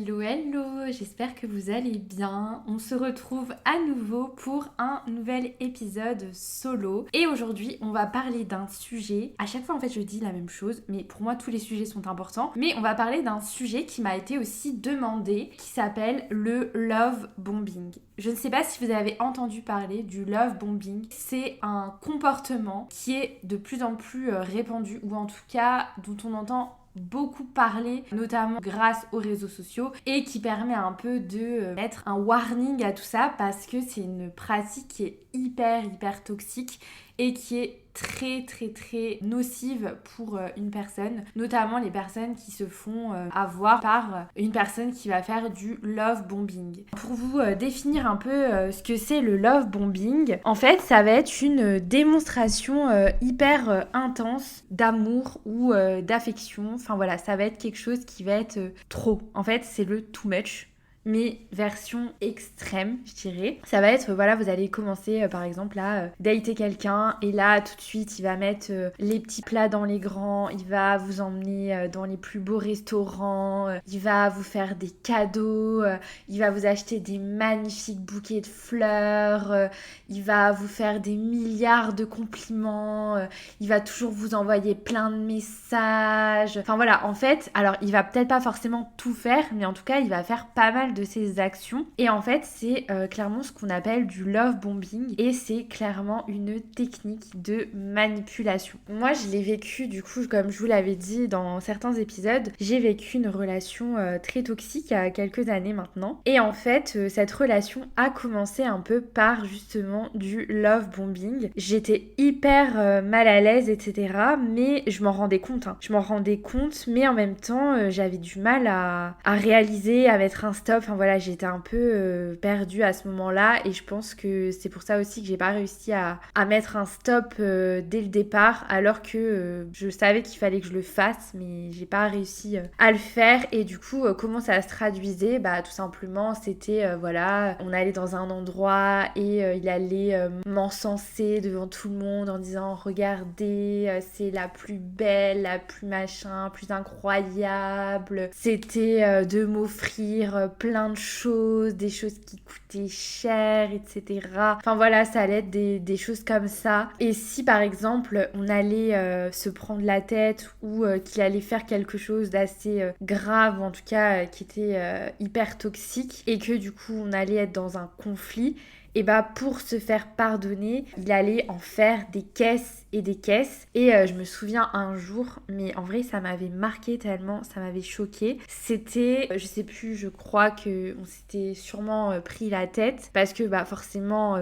Hello, hello, j'espère que vous allez bien. On se retrouve à nouveau pour un nouvel épisode solo. Et aujourd'hui, on va parler d'un sujet. À chaque fois, en fait, je dis la même chose, mais pour moi, tous les sujets sont importants. Mais on va parler d'un sujet qui m'a été aussi demandé, qui s'appelle le love bombing. Je ne sais pas si vous avez entendu parler du love bombing. C'est un comportement qui est de plus en plus répandu, ou en tout cas, dont on entend beaucoup parler, notamment grâce aux réseaux sociaux, et qui permet un peu de mettre un warning à tout ça parce que c'est une pratique qui est hyper toxique et qui est très nocive pour une personne, notamment les personnes qui se font avoir par une personne qui va faire du love bombing. Pour vous définir un peu ce que c'est le love bombing, en fait ça va être une démonstration hyper intense d'amour ou d'affection, enfin voilà, ça va être quelque chose qui va être trop. En fait c'est le too much, mais version extrême, je dirais. Ça va être, voilà, vous allez commencer par exemple à dater quelqu'un et là tout de suite il va mettre les petits plats dans les grands, il va vous emmener dans les plus beaux restaurants, il va vous faire des cadeaux, il va vous acheter des magnifiques bouquets de fleurs, il va vous faire des milliards de compliments, il va toujours vous envoyer plein de messages. Enfin voilà, en fait, alors il va peut-être pas forcément tout faire, mais en tout cas il va faire pas mal de ses actions. Et en fait, c'est clairement ce qu'on appelle du love bombing et c'est clairement une technique de manipulation. Moi, je l'ai vécu, du coup, comme je vous l'avais dit dans certains épisodes, j'ai vécu une relation très toxique il y a quelques années maintenant. Et en fait, cette relation a commencé un peu par justement du love bombing. J'étais hyper mal à l'aise, etc. Mais je m'en rendais compte. Je m'en rendais compte, mais en même temps, j'avais du mal à réaliser, à mettre un stop. Enfin voilà, j'étais un peu perdue à ce moment-là et je pense que c'est pour ça aussi que j'ai pas réussi à mettre un stop dès le départ alors que je savais qu'il fallait que je le fasse mais j'ai pas réussi à le faire. Et du coup, comment ça se traduisait? Bah tout simplement, c'était voilà, on allait dans un endroit et il allait m'encenser devant tout le monde en disant regardez, c'est la plus belle, la plus machin, plus incroyable. C'était de m'offrir plein de choses, des choses qui coûtaient cher, etc. Enfin voilà, ça allait être des choses comme ça. Et si par exemple on allait se prendre la tête ou qu'il allait faire quelque chose d'assez grave, ou en tout cas qui était hyper toxique, et que du coup on allait être dans un conflit, et bah pour se faire pardonner, il allait en faire des caisses et des caisses. Et je me souviens un jour, mais en vrai ça m'avait marqué tellement, ça m'avait choquée. C'était, je sais plus, je crois qu'on s'était sûrement pris la tête parce que bah forcément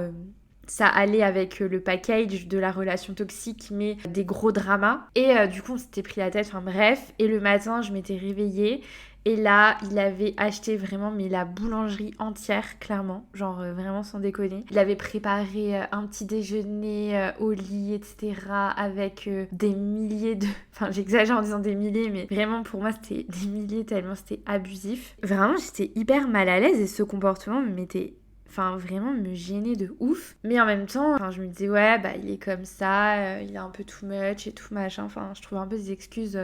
ça allait avec le package de la relation toxique, mais des gros dramas. Et du coup, on s'était pris la tête, enfin bref. Et le matin, je m'étais réveillée. Et là, il avait acheté vraiment, mais la boulangerie entière, clairement. Genre, vraiment sans déconner. Il avait préparé un petit déjeuner au lit, etc. Avec des milliers de... Enfin, j'exagère en disant des milliers, mais vraiment, pour moi, c'était des milliers tellement c'était abusif. Vraiment, j'étais hyper mal à l'aise et ce comportement me mettait... Enfin, vraiment me gênait de ouf. Mais en même temps, enfin, je me disais, ouais, bah, il est comme ça, il est un peu too much et tout machin. Enfin, je trouvais un peu des excuses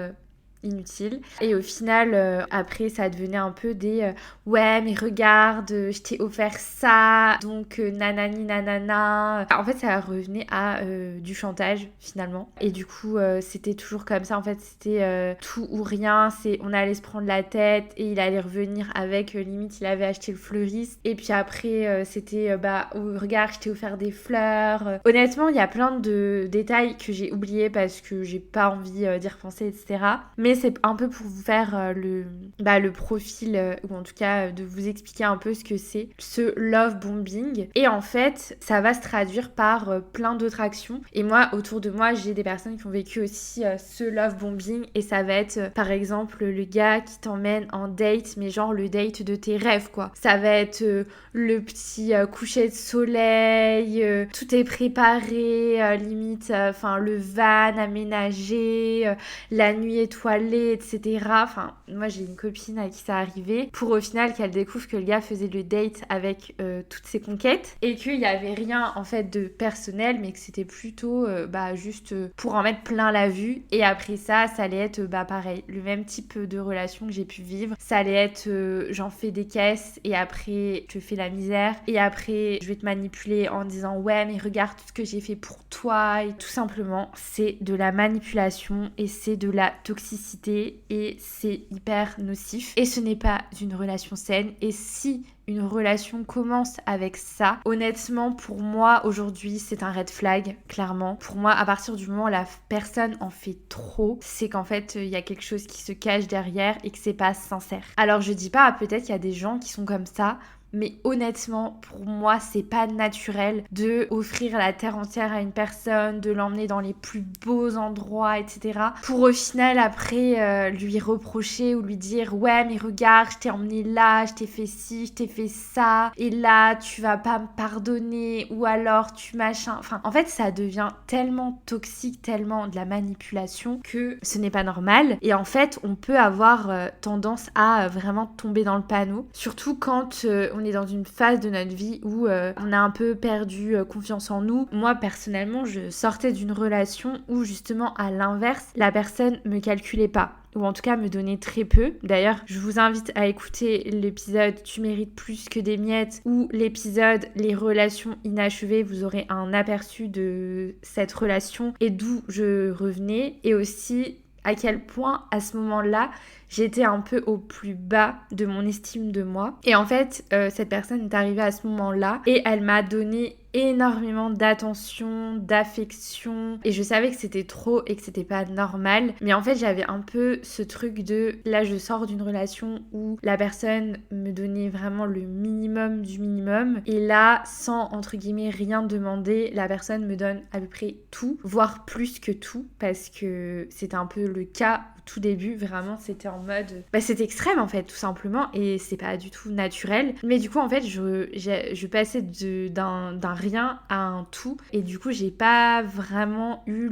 inutile. Et au final, après, ça devenait un peu des ouais, mais regarde, je t'ai offert ça, donc nanani nanana. En fait, ça revenait à du chantage finalement. Et du coup, c'était toujours comme ça. En fait, c'était tout ou rien. On allait se prendre la tête et il allait revenir avec limite, il avait acheté le fleuriste. Et puis après, c'était bah, oh, regarde, je t'ai offert des fleurs. Honnêtement, il y a plein de détails que j'ai oubliés parce que j'ai pas envie d'y repenser, etc. Mais c'est un peu pour vous faire le profil, ou en tout cas de vous expliquer un peu ce que c'est ce love bombing. Et en fait, ça va se traduire par plein d'autres actions. Et moi, autour de moi, j'ai des personnes qui ont vécu aussi ce love bombing. Et ça va être, par exemple, le gars qui t'emmène en date, mais genre le date de tes rêves, quoi. Ça va être le petit coucher de soleil, tout est préparé, limite, enfin le van aménagé, la nuit étoilée, allait, etc. Enfin, moi j'ai une copine à qui ça arrivait, pour au final qu'elle découvre que le gars faisait le date avec toutes ses conquêtes et qu'il n'y avait rien en fait de personnel, mais que c'était plutôt juste pour en mettre plein la vue. Et après ça allait être pareil, le même type de relation que j'ai pu vivre. Ça allait être j'en fais des caisses et après je fais la misère et après je vais te manipuler en disant ouais mais regarde tout ce que j'ai fait pour toi, et tout simplement c'est de la manipulation et c'est de la toxicité et c'est hyper nocif et ce n'est pas une relation saine. Et si une relation commence avec ça, honnêtement pour moi aujourd'hui c'est un red flag, clairement. Pour moi, à partir du moment où la personne en fait trop, c'est qu'en fait il y a quelque chose qui se cache derrière et que c'est pas sincère. Alors je dis pas, peut-être qu'il y a des gens qui sont comme ça, mais honnêtement, pour moi, c'est pas naturel de offrir la terre entière à une personne, de l'emmener dans les plus beaux endroits, etc. Pour au final, après, lui reprocher ou lui dire « Ouais, mais regarde, je t'ai emmené là, je t'ai fait ci, je t'ai fait ça, et là, tu vas pas me pardonner, ou alors tu machin... » Enfin, en fait, ça devient tellement toxique, tellement de la manipulation que ce n'est pas normal. Et en fait, on peut avoir tendance à vraiment tomber dans le panneau, surtout quand on est dans une phase de notre vie où on a un peu perdu confiance en nous. Moi, personnellement, je sortais d'une relation où justement, à l'inverse, la personne me calculait pas, ou en tout cas me donnait très peu. D'ailleurs, je vous invite à écouter l'épisode « Tu mérites plus que des miettes » ou l'épisode « Les relations inachevées ». Vous aurez un aperçu de cette relation et d'où je revenais, et aussi à quel point à ce moment-là j'étais un peu au plus bas de mon estime de moi. Et en fait, cette personne est arrivée à ce moment-là et elle m'a donné énormément d'attention, d'affection, et je savais que c'était trop et que c'était pas normal. Mais en fait, j'avais un peu ce truc de là, je sors d'une relation où la personne me donnait vraiment le minimum du minimum, et là, sans entre guillemets rien demander, la personne me donne à peu près tout, voire plus que tout, parce que c'était un peu le cas tout début. Vraiment, c'était en mode c'est extrême en fait, tout simplement, et c'est pas du tout naturel. Mais du coup, en fait, je passais d'un rien à un tout, et du coup, j'ai pas vraiment eu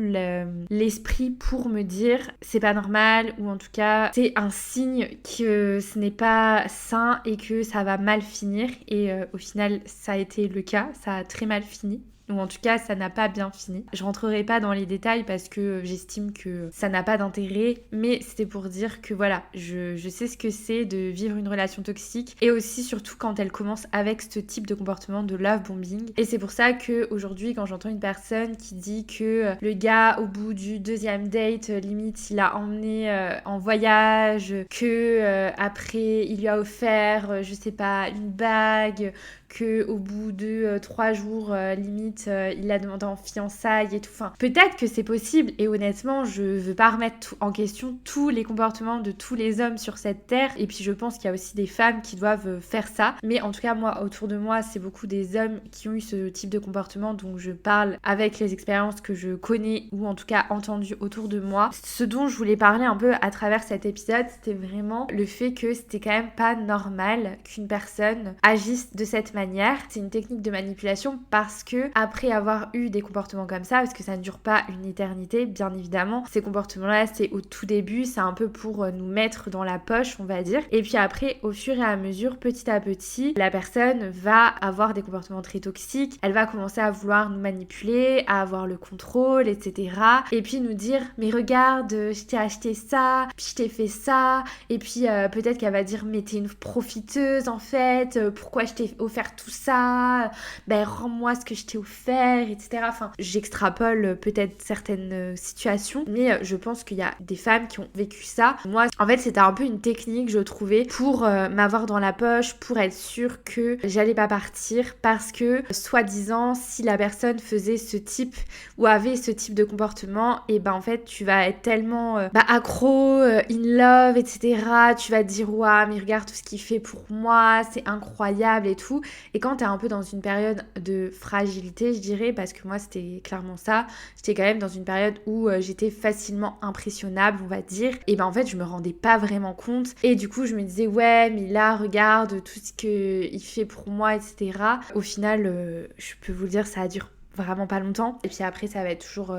l'esprit pour me dire c'est pas normal, ou en tout cas c'est un signe que ce n'est pas sain et que ça va mal finir. Et au final, ça a été le cas, ça a très mal fini. Ou en tout cas, ça n'a pas bien fini. Je rentrerai pas dans les détails parce que j'estime que ça n'a pas d'intérêt, mais c'était pour dire que voilà, je sais ce que c'est de vivre une relation toxique, et aussi surtout quand elle commence avec ce type de comportement de love bombing. Et c'est pour ça que aujourd'hui, quand j'entends une personne qui dit que le gars au bout du deuxième date, limite il l'a emmené en voyage, que après il lui a offert je sais pas, une bague, que au bout de 3 jours limite il l'a demandé en fiançailles et tout. Enfin, peut-être que c'est possible, et honnêtement je veux pas remettre en question tous les comportements de tous les hommes sur cette terre, et puis je pense qu'il y a aussi des femmes qui doivent faire ça, mais en tout cas moi, autour de moi, c'est beaucoup des hommes qui ont eu ce type de comportement, donc je parle avec les expériences que je connais, ou en tout cas entendues autour de moi. Ce dont je voulais parler un peu à travers cet épisode, c'était vraiment le fait que c'était quand même pas normal qu'une personne agisse de cette manière. C'est une technique de manipulation, parce que après avoir eu des comportements comme ça, parce que ça ne dure pas une éternité, bien évidemment, ces comportements-là, c'est au tout début, c'est un peu pour nous mettre dans la poche, on va dire. Et puis après, au fur et à mesure, petit à petit, la personne va avoir des comportements très toxiques, elle va commencer à vouloir nous manipuler, à avoir le contrôle, etc. Et puis nous dire, mais regarde, je t'ai acheté ça, puis je t'ai fait ça, et puis peut-être qu'elle va dire, mais t'es une profiteuse en fait, pourquoi je t'ai offert tout ça, rends-moi ce que je t'ai offert, etc. Enfin, j'extrapole peut-être certaines situations, mais je pense qu'il y a des femmes qui ont vécu ça. Moi, en fait, c'était un peu une technique, je trouvais, pour m'avoir dans la poche, pour être sûre que j'allais pas partir, parce que, soi-disant, si la personne faisait ce type ou avait ce type de comportement, et en fait, tu vas être tellement accro, in love, etc. Tu vas te dire, waouh, mais regarde tout ce qu'il fait pour moi, c'est incroyable et tout. Et quand t'es un peu dans une période de fragilité, je dirais, parce que moi c'était clairement ça, j'étais quand même dans une période où j'étais facilement impressionnable, on va dire, et en fait je me rendais pas vraiment compte, et du coup je me disais ouais mais là regarde tout ce qu'il fait pour moi, etc. Au final je peux vous le dire, ça a duré vraiment pas longtemps. Et puis après, ça va être toujours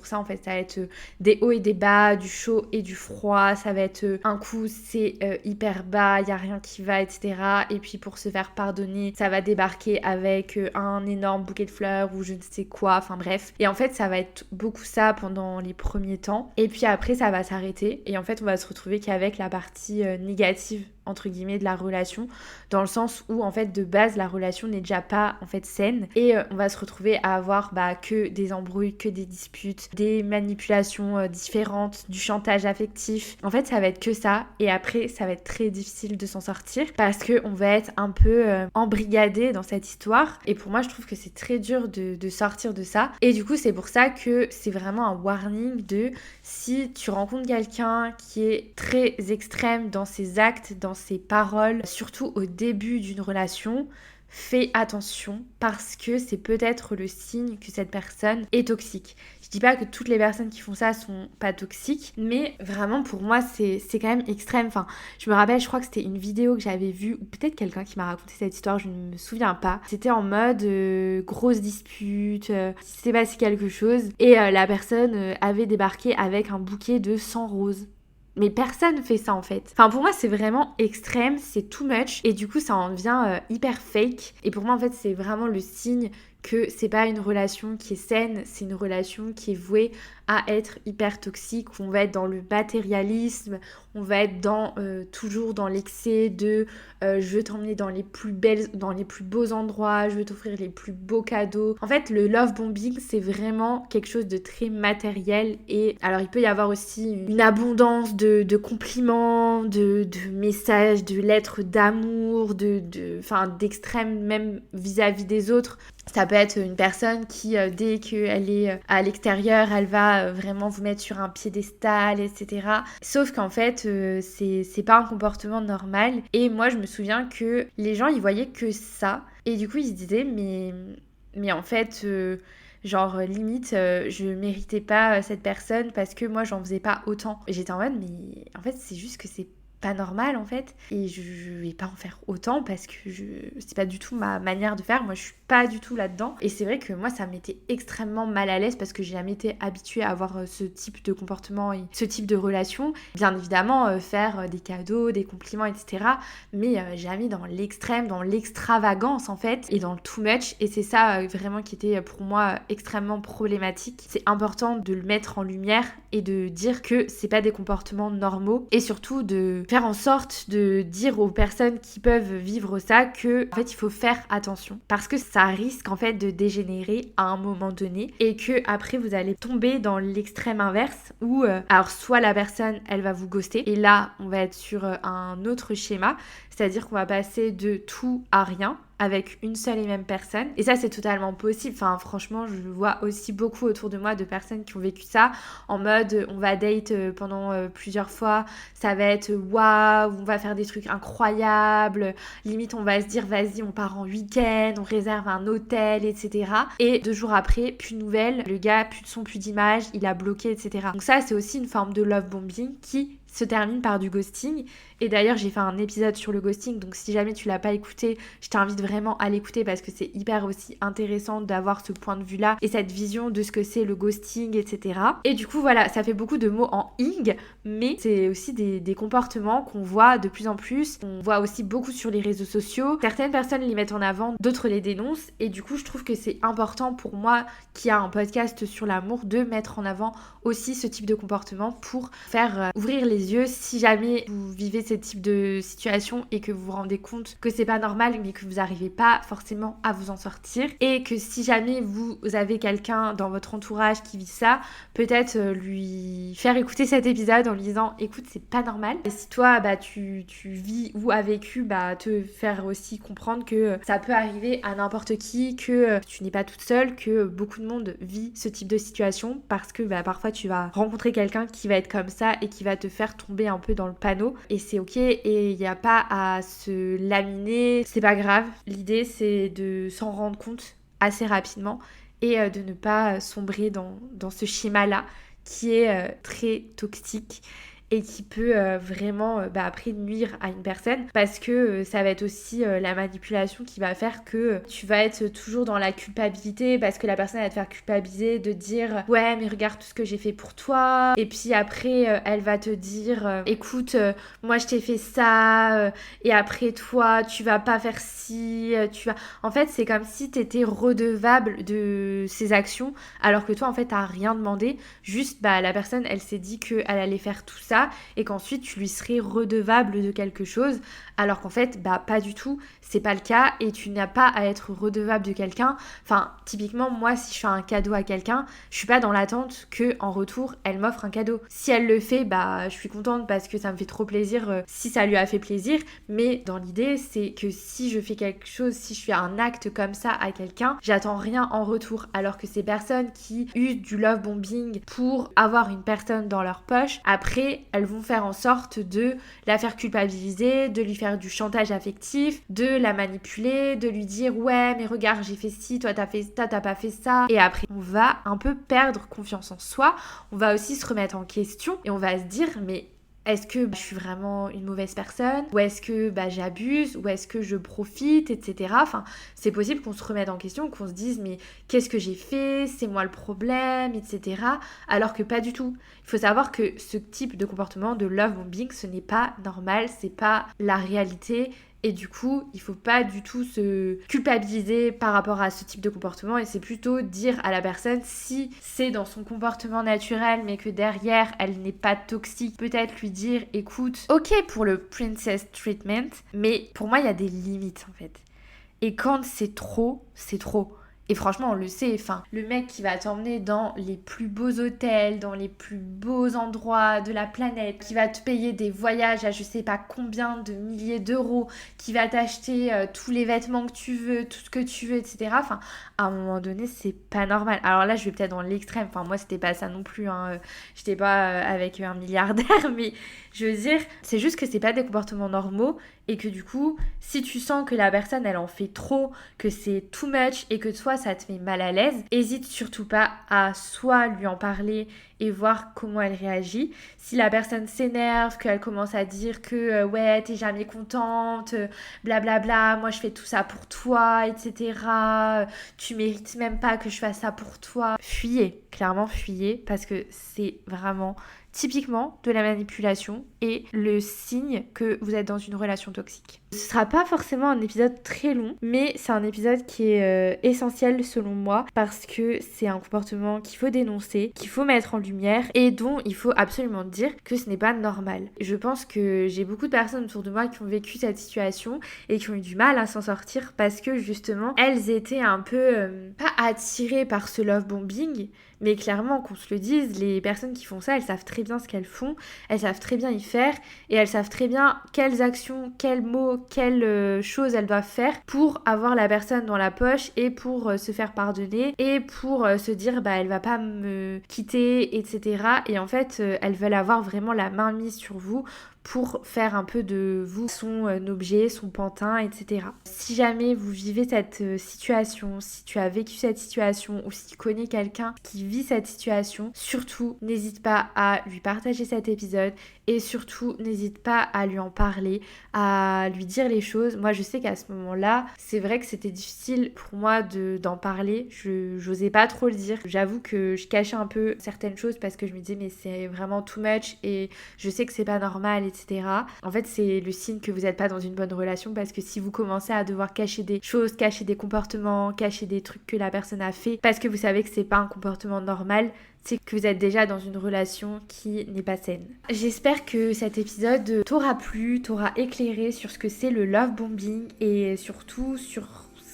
ça en fait. Ça va être des hauts et des bas, du chaud et du froid. Ça va être un coup, c'est hyper bas, il y a rien qui va, etc. Et puis pour se faire pardonner, ça va débarquer avec un énorme bouquet de fleurs ou je ne sais quoi. Enfin bref. Et en fait, ça va être beaucoup ça pendant les premiers temps. Et puis après, ça va s'arrêter. Et en fait, on va se retrouver qu'avec la partie négative entre guillemets de la relation, dans le sens où en fait de base la relation n'est déjà pas en fait saine et on va se retrouver à avoir que des embrouilles, que des disputes, des manipulations différentes, du chantage affectif. En fait ça va être que ça et après ça va être très difficile de s'en sortir parce que on va être un peu embrigadé dans cette histoire et pour moi je trouve que c'est très dur de sortir de ça et du coup c'est pour ça que c'est vraiment un warning de si tu rencontres quelqu'un qui est très extrême dans ses actes, dans ses paroles, surtout au début d'une relation, fais attention parce que c'est peut-être le signe que cette personne est toxique. Je dis pas que toutes les personnes qui font ça sont pas toxiques, mais vraiment pour moi c'est quand même extrême. Enfin, je me rappelle, je crois que c'était une vidéo que j'avais vue, ou peut-être quelqu'un qui m'a raconté cette histoire, je ne me souviens pas. C'était en mode grosse dispute, il s'était passé quelque chose, et la personne avait débarqué avec un bouquet de 100 roses. Mais personne fait ça en fait. Enfin pour moi c'est vraiment extrême, c'est too much et du coup ça en devient hyper fake. Et pour moi en fait c'est vraiment le signe que c'est pas une relation qui est saine, c'est une relation qui est vouée à être hyper toxique, où on va être dans le matérialisme, on va être toujours dans l'excès de je veux t'emmener dans les plus beaux endroits, je veux t'offrir les plus beaux cadeaux. En fait, le love bombing, c'est vraiment quelque chose de très matériel et alors il peut y avoir aussi une abondance de compliments, de messages, de lettres d'amour, d'extrême même vis-à-vis des autres. Ça peut être une personne qui, dès qu'elle est à l'extérieur, elle va vraiment vous mettre sur un piédestal, etc. Sauf qu'en fait, c'est pas un comportement normal. Et moi, je me souviens que les gens, ils voyaient que ça. Et du coup, ils se disaient, mais en fait... genre limite je méritais pas cette personne parce que moi j'en faisais pas autant. Et j'étais en mode mais en fait c'est juste que c'est pas normal en fait et je vais pas en faire autant parce que c'est pas du tout ma manière de faire, moi je suis pas du tout là-dedans et c'est vrai que moi ça m'était extrêmement mal à l'aise parce que j'ai jamais été habituée à avoir ce type de comportement et ce type de relation. Bien évidemment faire des cadeaux, des compliments etc, mais jamais dans l'extrême, dans l'extravagance en fait et dans le too much et c'est ça vraiment qui était pour moi extrêmement problématique. C'est important de le mettre en lumière et de dire que c'est pas des comportements normaux et surtout de faire en sorte de dire aux personnes qui peuvent vivre ça que en fait il faut faire attention parce que ça risque en fait de dégénérer à un moment donné et que après vous allez tomber dans l'extrême inverse où alors soit la personne elle va vous ghoster et là on va être sur un autre schéma, c'est-à-dire qu'on va passer de tout à rien avec une seule et même personne. Et ça, c'est totalement possible. Enfin, franchement, je vois aussi beaucoup autour de moi de personnes qui ont vécu ça en mode on va date pendant plusieurs fois, ça va être waouh, on va faire des trucs incroyables, limite on va se dire vas-y, on part en week-end, on réserve un hôtel, etc. Et 2 jours après, plus de nouvelles, le gars, plus de son, plus d'image, il a bloqué, etc. Donc ça, c'est aussi une forme de love bombing qui se termine par du ghosting. Et d'ailleurs, j'ai fait un épisode sur le ghosting, donc si jamais tu l'as pas écouté, je t'invite vraiment à l'écouter parce que c'est hyper aussi intéressant d'avoir ce point de vue-là et cette vision de ce que c'est le ghosting, etc. Et du coup, voilà, ça fait beaucoup de mots en ing, mais c'est aussi des comportements qu'on voit de plus en plus. On voit aussi beaucoup sur les réseaux sociaux. Certaines personnes les mettent en avant, d'autres les dénoncent. Et du coup, je trouve que c'est important pour moi, qui a un podcast sur l'amour, de mettre en avant aussi ce type de comportement pour faire ouvrir les yeux si jamais vous vivez ce type de situation et que vous vous rendez compte que c'est pas normal mais que vous n'arrivez pas forcément à vous en sortir et que si jamais vous avez quelqu'un dans votre entourage qui vit ça, peut-être lui faire écouter cet épisode en lui disant écoute c'est pas normal et si toi tu vis ou as vécu te faire aussi comprendre que ça peut arriver à n'importe qui, que tu n'es pas toute seule, que beaucoup de monde vit ce type de situation parce que parfois tu vas rencontrer quelqu'un qui va être comme ça et qui va te faire tomber un peu dans le panneau et c'est ok et il n'y a pas à se laminer, c'est pas grave. L'idée c'est de s'en rendre compte assez rapidement et de ne pas sombrer dans ce schéma-là qui est très toxique et qui peut vraiment après nuire à une personne, parce que ça va être aussi la manipulation qui va faire que tu vas être toujours dans la culpabilité, parce que la personne va te faire culpabiliser de dire ouais mais regarde tout ce que j'ai fait pour toi, et puis après elle va te dire écoute moi je t'ai fait ça et après toi tu vas pas faire ci, tu vas... En fait c'est comme si t'étais redevable de ses actions, alors que toi en fait t'as rien demandé, juste la personne elle s'est dit qu'elle allait faire tout ça et qu'ensuite tu lui serais redevable de quelque chose, alors qu'en fait pas du tout, c'est pas le cas, et tu n'as pas à être redevable de quelqu'un. Enfin typiquement moi si je fais un cadeau à quelqu'un, je suis pas dans l'attente que en retour elle m'offre un cadeau. Si elle le fait, je suis contente parce que ça me fait trop plaisir si ça lui a fait plaisir, mais dans l'idée c'est que si je fais quelque chose, si je fais un acte comme ça à quelqu'un, j'attends rien en retour, alors que ces personnes qui usent du love bombing pour avoir une personne dans leur poche, après elles vont faire en sorte de la faire culpabiliser, de lui faire du chantage affectif, de la manipuler, de lui dire ouais mais regarde j'ai fait ci, toi t'as fait ça, t'as pas fait ça, et après on va un peu perdre confiance en soi, on va aussi se remettre en question et on va se dire mais est-ce que je suis vraiment une mauvaise personne, ou est-ce que j'abuse, ou est-ce que je profite, etc. Enfin, c'est possible qu'on se remette en question, qu'on se dise mais qu'est-ce que j'ai fait, c'est moi le problème, etc. Alors que pas du tout. Il faut savoir que ce type de comportement de love bombing, ce n'est pas normal, c'est pas la réalité. Et du coup, il faut pas du tout se culpabiliser par rapport à ce type de comportement, et c'est plutôt dire à la personne si c'est dans son comportement naturel mais que derrière elle n'est pas toxique, peut-être lui dire écoute, ok pour le princess treatment, mais pour moi il y a des limites en fait. Et quand c'est trop, c'est trop. Et franchement, on le sait, le mec qui va t'emmener dans les plus beaux hôtels, dans les plus beaux endroits de la planète, qui va te payer des voyages à je sais pas combien de milliers d'euros, qui va t'acheter tous les vêtements que tu veux, tout ce que tu veux, etc. À un moment donné, c'est pas normal. Alors là, je vais peut-être dans l'extrême. Moi, c'était pas ça non plus. J'étais pas avec un milliardaire, mais je veux dire, c'est juste que c'est pas des comportements normaux, et que du coup, si tu sens que la personne, elle en fait trop, que c'est too much, et que toi, ça te met mal à l'aise, hésite surtout pas à soit lui en parler et voir comment elle réagit. Si la personne s'énerve, qu'elle commence à dire que ouais, t'es jamais contente, blablabla, moi je fais tout ça pour toi, etc. Tu mérites même pas que je fasse ça pour toi. Fuyez, clairement fuyez, parce que c'est vraiment typiquement de la manipulation et le signe que vous êtes dans une relation toxique. Ce sera pas forcément un épisode très long, mais c'est un épisode qui est essentiel selon moi, parce que c'est un comportement qu'il faut dénoncer, qu'il faut mettre en lumière, et dont il faut absolument dire que ce n'est pas normal. Je pense que j'ai beaucoup de personnes autour de moi qui ont vécu cette situation et qui ont eu du mal à s'en sortir, parce que justement elles étaient un peu pas attirées par ce love bombing, mais clairement, qu'on se le dise, les personnes qui font ça, elles savent très bien ce qu'elles font, elles savent très bien y faire, et elles savent très bien quelles actions, quels mots, quelles choses elles doivent faire pour avoir la personne dans la poche, et pour se faire pardonner, et pour se dire elle va pas me quitter, etc. Et en fait, elles veulent avoir vraiment la main mise sur vous pour faire un peu de vous son objet, son pantin, etc. Si jamais vous vivez cette situation, si tu as vécu cette situation, ou si tu connais quelqu'un qui vit cette situation, surtout n'hésite pas à lui partager cet épisode, et surtout n'hésite pas à lui en parler, à lui dire les choses. Moi je sais qu'à ce moment-là, c'est vrai que c'était difficile pour moi d'en parler, j'osais pas trop le dire. J'avoue que je cachais un peu certaines choses parce que je me disais mais c'est vraiment too much et je sais que c'est pas normal, etc. En fait c'est le signe que vous n'êtes pas dans une bonne relation, parce que si vous commencez à devoir cacher des choses, cacher des comportements, cacher des trucs que la personne a fait parce que vous savez que c'est pas un comportement normal, c'est que vous êtes déjà dans une relation qui n'est pas saine. J'espère que cet épisode t'aura plu, t'aura éclairé sur ce que c'est le love bombing, et surtout sur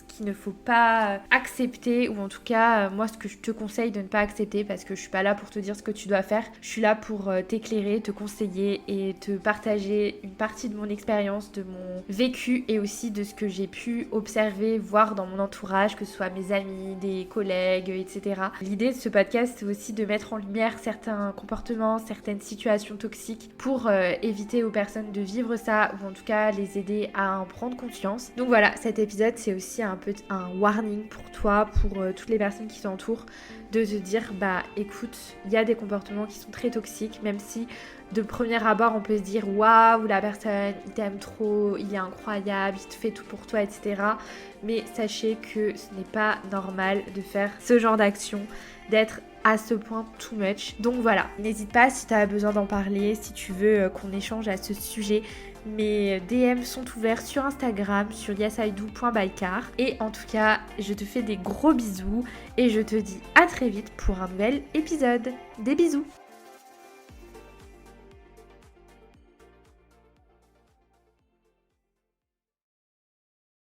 qu'il ne faut pas accepter, ou en tout cas moi ce que je te conseille de ne pas accepter, parce que je suis pas là pour te dire ce que tu dois faire, je suis là pour t'éclairer, te conseiller et te partager une partie de mon expérience, de mon vécu, et aussi de ce que j'ai pu observer, voir dans mon entourage, que ce soit mes amis, des collègues, etc. L'idée de ce podcast, c'est aussi de mettre en lumière certains comportements, certaines situations toxiques, pour éviter aux personnes de vivre ça, ou en tout cas les aider à en prendre conscience. Donc voilà, cet épisode c'est aussi un peu un warning pour toi, pour toutes les personnes qui t'entourent, de te dire bah écoute, il y a des comportements qui sont très toxiques, même si de premier abord on peut se dire waouh, la personne il t'aime trop, il est incroyable, il te fait tout pour toi, etc. Mais sachez que ce n'est pas normal de faire ce genre d'action, d'être à ce point too much. Donc voilà, n'hésite pas si tu as besoin d'en parler, si tu veux qu'on échange à ce sujet. Mes DM sont ouverts sur Instagram, sur yesido.bycar. Et en tout cas, je te fais des gros bisous et je te dis à très vite pour un nouvel épisode. Des bisous!